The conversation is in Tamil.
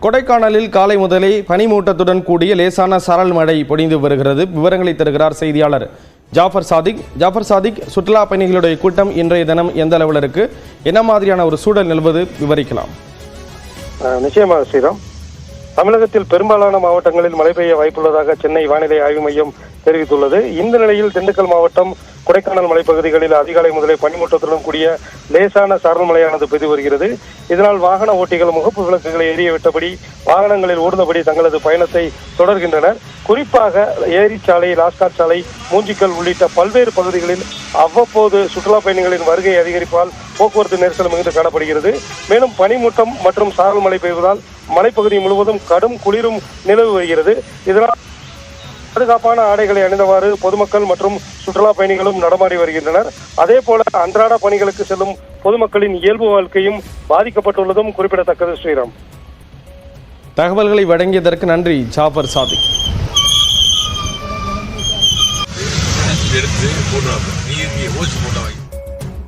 கொடைக்கானலில் காலை முதலே பனிமூட்டத்துடன் கூடிய லேசான சாரல் மழை பொழிந்து வருகிறது. விவரங்களை தருகிறார் செய்தியாளர் ஜாஃபர் சாதிக். ஜாஃபர் சாதிக், சுற்றுலா பயணிகளுடைய கூட்டம் இன்றைய தினம் எந்த அளவில் இருக்கு, என்ன மாதிரியான ஒரு சூழல் நிலவுவது விவரிக்கலாம்? நிச்சயமாக ஸ்ரீராம், தமிழகத்தில் பெரும்பாலான மாவட்டங்களில் மழை பெய்ய வாய்ப்புள்ளதாக சென்னை வானிலை ஆய்வு மையம் தெரிவித்துள்ளது. இந்த நிலையில் திண்டுக்கல் மாவட்டம் கொடைக்கானல் மலைப்பகுதிகளில் அதிகாலை முதலே பனிமூட்டத்துடன் கூடிய லேசான சாரல் மழையானது பெய்து வருகிறது. இதனால் வாகன ஓட்டிகள் முகப்பு விளக்குகளை எரிய விட்டபடி வாகனங்களில் ஓடுந்தபடி தங்களது பயணத்தை தொடர்கின்றனர். குறிப்பாக ஏரிச்சாலை, லாஸ்காட் சாலை, மூஞ்சிக்கல் உள்ளிட்ட பல்வேறு பகுதிகளில் அவ்வப்போது சுற்றுலா பயணிகளின் வருகை அதிகரிப்பால் போக்குவரத்து நெரிசல் மிகுந்து காணப்படுகிறது. மேலும் பனிமூட்டம் மற்றும் சாரல் மழை பெய்வதால் மலைப்பகுதி முழுவதும் கடும் குளிரும் நிலவு வருகிறது. இதனால் பாதுகாப்பான ஆடைகளை அணிந்தவாறு பொதுமக்கள் மற்றும் சுற்றுலா பயணிகளும் நடமாடி வருகின்றனர். அதே போல அன்றாட பணிகளுக்கு செல்லும் பொதுமக்களின் இயல்பு வாழ்க்கையும் பாதிக்கப்பட்டுள்ளதும் குறிப்பிடத்தக்கது. ஸ்ரீராம், தகவல்களை வழங்கியதற்கு நன்றி ஜாஃபர் சாதிக். எடுத்து போடுவாங்க, நீ ஓசி போட்டவாங்க.